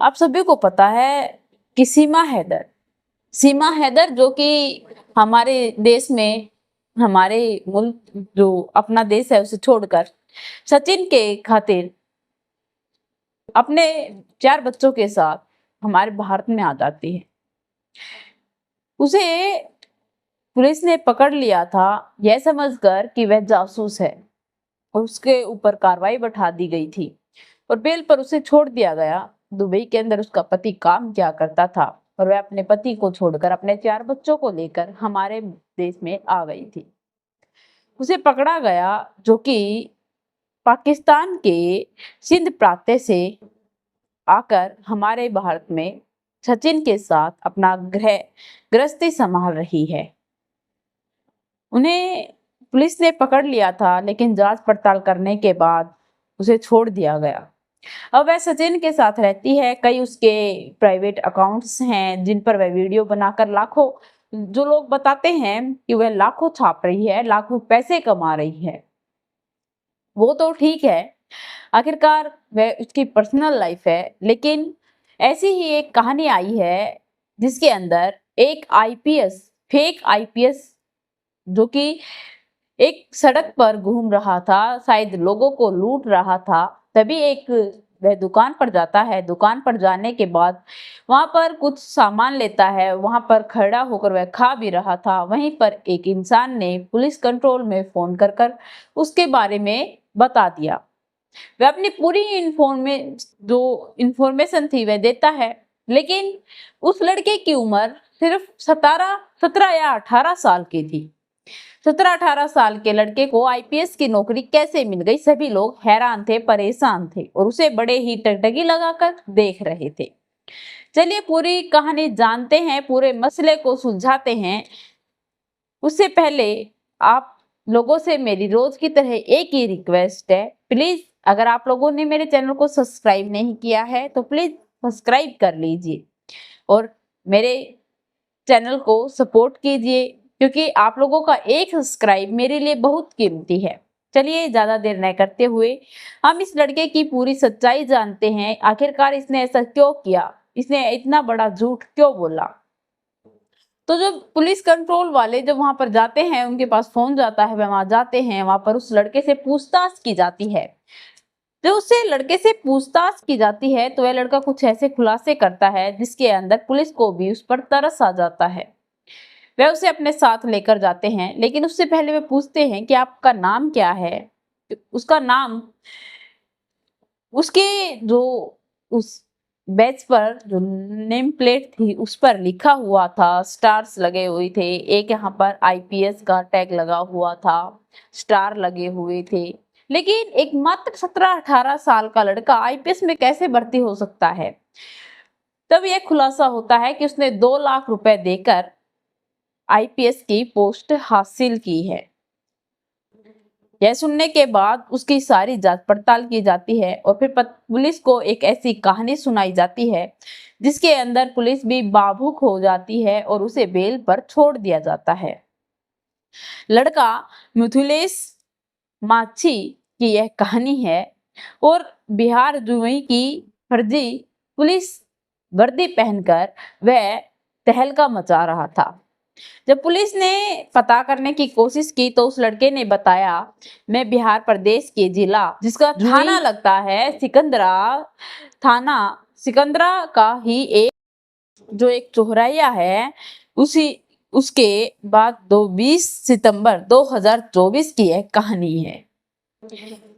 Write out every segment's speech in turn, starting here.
आप सभी को पता है कि सीमा हैदर जो कि हमारे देश में, हमारे मुल्क जो अपना देश है उसे छोड़कर सचिन के खातिर अपने 4 बच्चों के साथ हमारे भारत में आ जाती है। उसे पुलिस ने पकड़ लिया था यह समझकर कि वह जासूस है और उसके ऊपर कार्रवाई बैठा दी गई थी और बेल पर उसे छोड़ दिया गया। दुबई के अंदर उसका पति काम किया करता था और वह अपने पति को छोड़कर अपने 4 बच्चों को लेकर हमारे देश में आ गई थी। उसे पकड़ा गया जो कि पाकिस्तान के सिंध प्रांत से आकर हमारे भारत में सचिन के साथ अपना गृहस्थी संभाल रही है। उन्हें पुलिस ने पकड़ लिया था लेकिन जांच पड़ताल करने के बाद उसे छोड़ दिया गया। अब वह सचिन के साथ रहती है। कई उसके प्राइवेट अकाउंट्स हैं जिन पर वह वीडियो बनाकर लाखों, जो लोग बताते हैं कि वह लाखों छाप रही है, लाखों पैसे कमा रही है। वो तो ठीक है, आखिरकार वह उसकी पर्सनल लाइफ है, लेकिन ऐसी ही एक कहानी आई है जिसके अंदर एक आईपीएस, फेक आईपीएस जो कि एक सड़क पर घूम रहा था, शायद लोगों को लूट रहा था, तभी एक वह दुकान पर जाता है। दुकान पर जाने के बाद वहां पर कुछ सामान लेता है, वहां पर खड़ा होकर वह खा भी रहा था। वहीं पर एक इंसान ने पुलिस कंट्रोल में फोन कर उसके बारे में बता दिया। वह अपनी पूरी इंफॉर्मेशन थी वह देता है, लेकिन उस लड़के की उम्र सिर्फ 17 या 18 साल की थी। 17-18 साल के लड़के को आईपीएस की नौकरी कैसे मिल गई? सभी लोग हैरान थे, परेशान थे और उसे बड़े ही टगटगी लगाकर देख रहे थे। चलिए पूरी कहानी जानते हैं, पूरे मसले को सुलझाते हैं। उससे पहले आप लोगों से मेरी रोज की तरह एक ही रिक्वेस्ट है, प्लीज अगर आप लोगों ने मेरे चैनल को सब्सक्राइब नहीं किया है तो प्लीज सब्सक्राइब कर लीजिए और मेरे चैनल को सपोर्ट कीजिए, क्योंकि आप लोगों का एक सब्सक्राइब मेरे लिए बहुत कीमती है। चलिए ज्यादा देर न करते हुए हम इस लड़के की पूरी सच्चाई जानते हैं। आखिरकार इसने ऐसा क्यों किया, इसने इतना बड़ा झूठ क्यों बोला। तो जब पुलिस कंट्रोल वाले जब वहां पर जाते हैं, उनके पास फोन जाता है, वह वहां जाते हैं, वहां पर उस लड़के से पूछताछ की जाती है। जब उससे लड़के से पूछताछ की जाती है तो वह लड़का कुछ ऐसे खुलासे करता है जिसके अंदर पुलिस को भी उस पर तरस आ जाता है। वह उसे अपने साथ लेकर जाते हैं, लेकिन उससे पहले वे पूछते हैं कि आपका नाम क्या है। उसका नाम उसके जो उस बैच पर जो नेम प्लेट थी उस पर लिखा हुआ था, स्टार्स लगे हुए थे। एक यहाँ पर आईपीएस का टैग लगा हुआ था, स्टार लगे हुए थे। लेकिन एक मात्र 17-18 साल का लड़का आईपीएस में कैसे भर्ती हो सकता है? तब यह खुलासा होता है कि उसने 2 लाख रुपए देकर आईपीएस की पोस्ट हासिल की है। यह सुनने के बाद उसकी सारी जांच पड़ताल की जाती है और फिर पुलिस को एक ऐसी कहानी सुनाई जाती है जिसके अंदर पुलिस भी भावुक हो जाती है और उसे बेल पर छोड़ दिया जाता है। लड़का मिथिलेश माछी की यह कहानी है और बिहार जुमई की फर्जी पुलिस वर्दी पहनकर वह तहलका मचा रहा था। जब पुलिस ने पता करने की कोशिश की तो उस लड़के ने बताया, मैं बिहार प्रदेश के जिला जिसका थाना लगता है सिकंदरा, थाना सिकंदरा का ही एक जो एक चौराया है, उसी उसके बाद 20 सितंबर 2024 की एक कहानी है।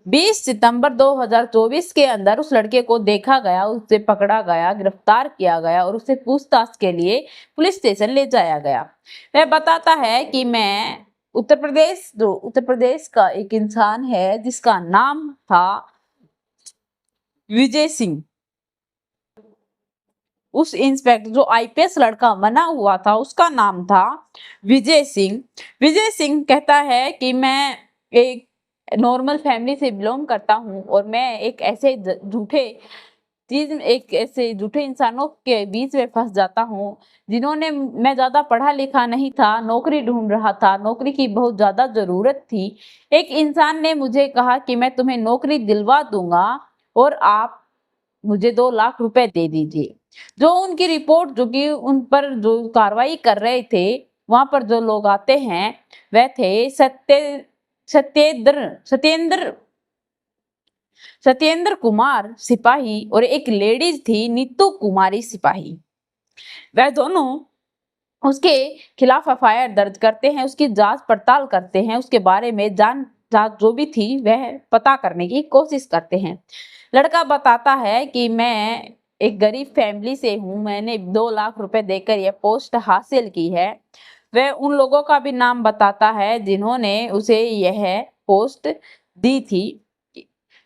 20 सितंबर 2024 के अंदर उस लड़के को देखा गया, उसे पकड़ा गया, गिरफ्तार किया गया और उसे पूछताछ के लिए पुलिस स्टेशन ले जाया गया। वह बताता है कि मैं उत्तर प्रदेश का एक इंसान है जिसका नाम था विजय सिंह। उस इंस्पेक्टर जो आईपीएस लड़का बना हुआ था उसका नाम था विजय सिंह। विजय सिंह कहता है कि मैं एक नॉर्मल फैमिली से बिलोंग करता हूँ और मैं एक ऐसे झूठे इंसानों के बीच में फंस जाता हूँ जिन्होंने, मैं ज्यादा पढ़ा लिखा नहीं था, नौकरी ढूंढ रहा था, नौकरी की बहुत ज्यादा जरूरत थी। एक इंसान ने मुझे कहा कि मैं तुम्हें नौकरी दिलवा दूंगा और आप मुझे 2 लाख रुपए दे दीजिए। जो उनकी रिपोर्ट, जो कि उन पर जो कार्रवाई कर रहे थे, वहां पर जो लोग आते हैं वह थे सत्येंद्र सत्येंद्र सत्येंद्र कुमार सिपाही और एक लेडीज थी नीतू कुमारी सिपाही। वह दोनों उसके खिलाफ एफआईआर दर्ज करते हैं, उसकी जांच पड़ताल करते हैं, उसके बारे में जांच जो भी थी वह पता करने की कोशिश करते हैं। लड़का बताता है कि मैं एक गरीब फैमिली से हूँ, मैंने 2 लाख रुपए देकर यह पोस्ट हासिल की है। वह उन लोगों का भी नाम बताता है जिन्होंने उसे यह पोस्ट दी थी,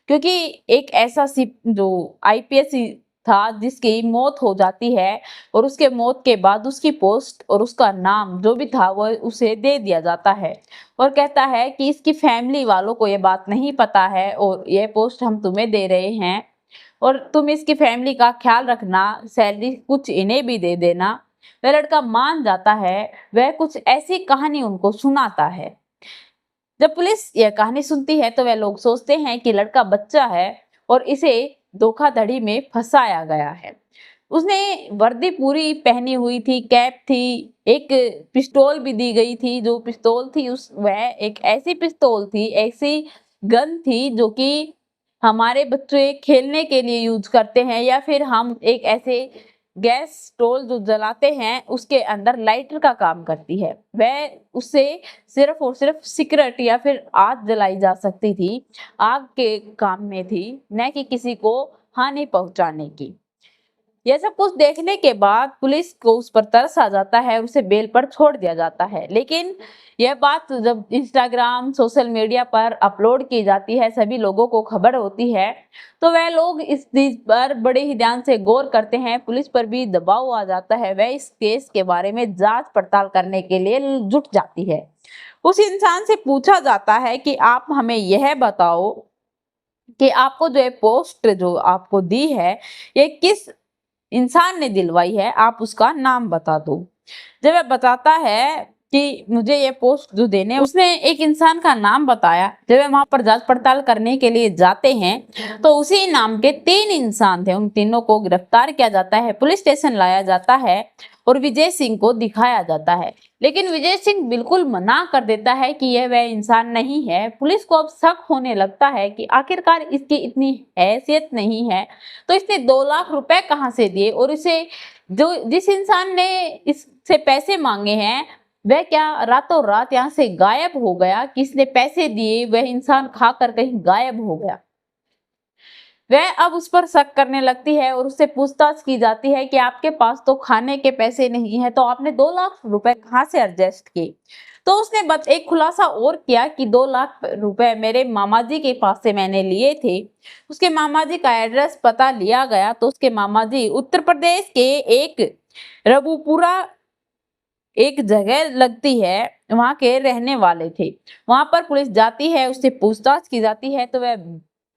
क्योंकि एक ऐसा जो आईपीएस था जिसकी मौत हो जाती है और उसके मौत के बाद उसकी पोस्ट और उसका नाम जो भी था वो उसे दे दिया जाता है और कहता है कि इसकी फैमिली वालों को ये बात नहीं पता है और ये पोस्ट हम तुम्हें दे रहे हैं और तुम इसकी फैमिली का ख्याल रखना, सैलरी कुछ इन्हें भी दे देना। वह लड़का मान जाता है, वह कुछ ऐसी कहानी उनको सुनाता है। जब पुलिस यह कहानी सुनती है तो वह लोग सोचते हैं कि लड़का बच्चा है और इसे धोखाधड़ी में फंसाया गया है। उसने वर्दी पूरी पहनी हुई थी, कैप थी, एक पिस्तौल भी दी गई थी। जो पिस्तौल थी उस वह एक ऐसी पिस्तौल थी, ऐसी गन थी जो कि हमारे बच्चे खेलने के लिए यूज करते हैं, या फिर हम एक ऐसे गैस स्टोव जो जलाते हैं उसके अंदर लाइटर का काम करती है। वह उससे सिर्फ और सिर्फ सिगरेट या फिर आग जलाई जा सकती थी, आग के काम में थी, न कि किसी को हानि पहुंचाने की। यह सब कुछ देखने के बाद पुलिस को उस पर तरस आ जाता है, उसे बेल पर छोड़ दिया जाता है। लेकिन यह बात जब इंस्टाग्राम सोशल मीडिया पर अपलोड की जाती है, सभी लोगों को खबर होती है, तो वह लोग इस चीज पर बड़े ही ध्यान से गौर करते हैं। पुलिस पर भी दबाव आ जाता है, वह इस केस के बारे में जांच पड़ताल करने के लिए जुट जाती है। उस इंसान से पूछा जाता है कि आप हमें यह बताओ कि आपको जो पोस्ट जो आपको दी है ये किस इंसान ने दिलवाई है, आप उसका नाम बता दो। जब वह बताता है कि मुझे ये पोस्ट जो देने, उसने एक इंसान का नाम बताया। जब वह वहां पर जांच पड़ताल करने के लिए जाते हैं तो उसी नाम के 3 इंसान थे, उन तीनों को गिरफ्तार किया जाता है, पुलिस स्टेशन लाया जाता है और विजय सिंह को दिखाया जाता है। लेकिन विजय सिंह बिल्कुल मना कर देता है कि यह वह इंसान नहीं है। पुलिस को अब शक होने लगता है कि आखिरकार इसकी इतनी हैसियत नहीं है, तो इसने 2 लाख रुपए कहाँ से दिए और इसे जो जिस इंसान ने इससे पैसे मांगे हैं वह क्या रातों रात यहाँ से गायब हो गया, किसने पैसे दिए, वह इंसान खाकर कहीं गायब हो गया। वह अब उस पर शक करने लगती है और उससे पूछताछ की जाती है कि आपके पास तो खाने के पैसे नहीं है, तो आपने 2 लाख रुपए कहाँ से एडजस्ट किए। तो उसने एक खुलासा और किया कि 2 लाख रुपए मेरे मामा जी के पास से मैंने लिए थे। उसके मामा जी का एड्रेस पता लिया गया तो उसके मामा जी उत्तर प्रदेश के एक रबुपुरा एक जगह लगती है, वहां के रहने वाले थे। वहां पर पुलिस जाती है, उससे पूछताछ की जाती है तो वह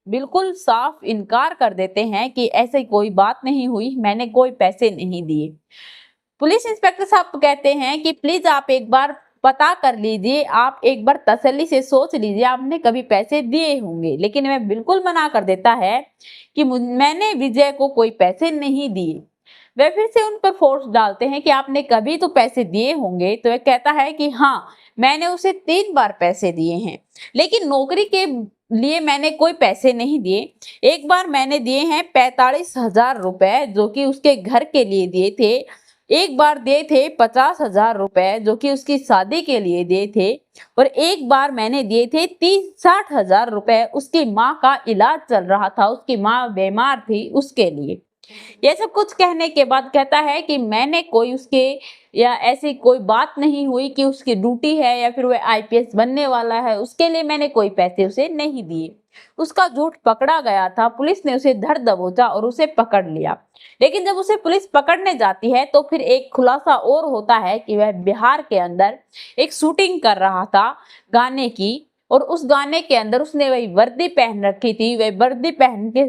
बिल्कुल साफ इनकार कर देते हैं कि ऐसी कोई बात नहीं हुई, मैंने कोई पैसे नहीं दिए। पुलिस इंस्पेक्टर साहब कहते हैं कि प्लीज आप एक बार पता कर लीजिए, आप एक बार तसल्ली से सोच लीजिए आपने कभी पैसे दिए होंगे। लेकिन वह बिल्कुल मना कर देता है कि मैंने विजय को कोई पैसे नहीं दिए। वह फिर से उन पर फोर्स डालते हैं कि आपने कभी तो पैसे दिए होंगे, तो वह कहता है कि हाँ मैंने उसे 3 बार पैसे दिए हैं, लेकिन नौकरी के लिए मैंने कोई पैसे नहीं दिए। एक बार मैंने दिए हैं 45,000 रुपए जो कि उसके घर के लिए दिए थे, एक बार दिए थे 50,000 रुपए जो कि उसकी शादी के लिए दिए थे, और एक बार मैंने दिए थे 60,000 रुपए, उसकी माँ का इलाज चल रहा था, उसकी माँ बीमार थी उसके लिए। ये सब कुछ कहने के बाद कहता है कि मैंने कोई उसके या ऐसी कोई बात नहीं हुई कि उसकी ड्यूटी है या फिर वह आईपीएस बनने वाला है, उसके लिए मैंने कोई पैसे उसे नहीं दिए। उसका झूठ पकड़ा गया था, पुलिस ने उसे धर दबोचा और उसे पकड़ लिया। लेकिन जब उसे पुलिस पकड़ने जाती है तो फिर एक खुलासा और होता है कि वह बिहार के अंदर एक शूटिंग कर रहा था गाने की, और उस गाने के अंदर उसने वही वर्दी पहन रखी थी, वह वर्दी पहन के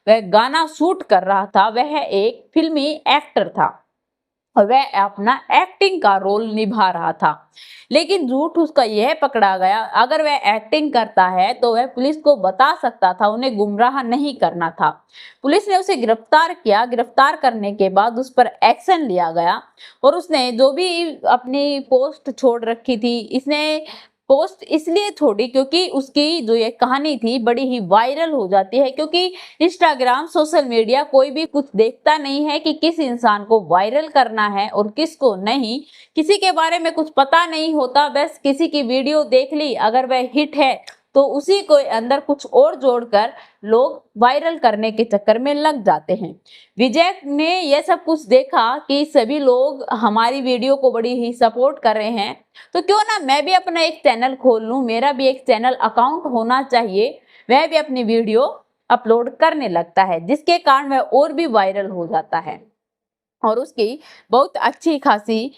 वह गाना शूट कर रहा था, वह एक फिल्मी एक्टर था। और वह अपना एक्टिंग का रोल निभा रहा था। लेकिन झूठ उसका यह पकड़ा गया, अगर वह एक्टिंग करता है तो वह पुलिस को बता सकता था, उन्हें गुमराह नहीं करना था। पुलिस ने उसे गिरफ्तार किया। गिरफ्तार करने के बाद उस पर एक्शन लिया गया और उसने जो भी अपनी पोस्ट छोड़ रखी थी, इसने पोस्ट इसलिए छोड़ी क्योंकि उसकी जो ये कहानी थी बड़ी ही वायरल हो जाती है, क्योंकि इंस्टाग्राम सोशल मीडिया कोई भी कुछ देखता नहीं है कि किस इंसान को वायरल करना है और किसको नहीं। किसी के बारे में कुछ पता नहीं होता, बस किसी की वीडियो देख ली, अगर वह हिट है तो उसी को अंदर कुछ और जोड़कर लोग वायरल करने के चक्कर में लग जाते हैं। विजय ने यह सब कुछ देखा कि सभी लोग हमारी वीडियो को बड़ी ही सपोर्ट कर रहे हैं, तो क्यों ना मैं भी अपना एक चैनल खोल लूं, मेरा भी एक चैनल अकाउंट होना चाहिए। वह भी अपनी वीडियो अपलोड करने लगता है, जिसके कारण वह और भी वायरल हो जाता है और उसकी बहुत अच्छी खासी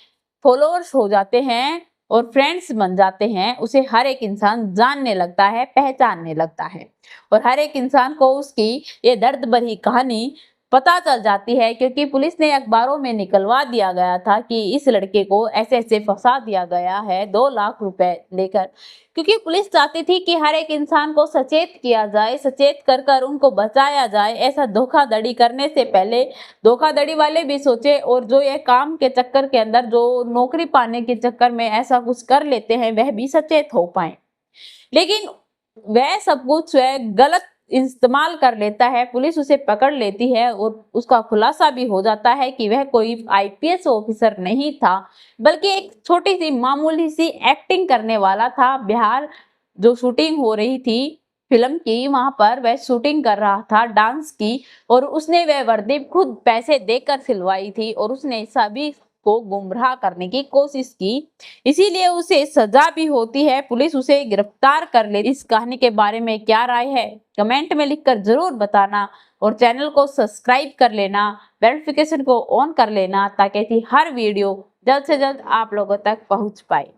फॉलोअर्स हो जाते हैं और फ्रेंड्स बन जाते हैं। उसे हर एक इंसान जानने लगता है, पहचानने लगता है और हर एक इंसान को उसकी ये दर्द भरी कहानी पता चल जाती है, क्योंकि पुलिस ने अखबारों में निकलवा दिया गया था कि इस लड़के को ऐसे ऐसे फंसा दिया गया है 2 लाख रुपए लेकर। क्योंकि पुलिस चाहती थी कि हर एक इंसान को सचेत किया जाए, सचेत कर कर उनको बचाया जाए। ऐसा धोखाधड़ी करने से पहले धोखाधड़ी वाले भी सोचे और जो ये काम के चक्कर के अंदर, जो नौकरी पाने के चक्कर में ऐसा कुछ कर लेते हैं, वह भी सचेत हो पाए। लेकिन वह सब कुछ वह गलत इस्तेमाल कर लेता है। पुलिस उसे पकड़ लेती है और उसका खुलासा भी हो जाता है कि वह कोई आईपीएस ऑफिसर नहीं था, बल्कि एक छोटी सी मामूली सी एक्टिंग करने वाला था। बिहार जो शूटिंग हो रही थी फिल्म की, वहां पर वह शूटिंग कर रहा था डांस की, और उसने वह वर्दी खुद पैसे देकर सिलवाई थी और उसने सभी को गुमराह करने की कोशिश की, इसीलिए उसे सजा भी होती है। पुलिस उसे गिरफ्तार कर ले। इस कहानी के बारे में क्या राय है कमेंट में लिखकर जरूर बताना और चैनल को सब्सक्राइब कर लेना, बेल नोटिफिकेशन को ऑन कर लेना, ताकि हर वीडियो जल्द से जल्द आप लोगों तक पहुंच पाए।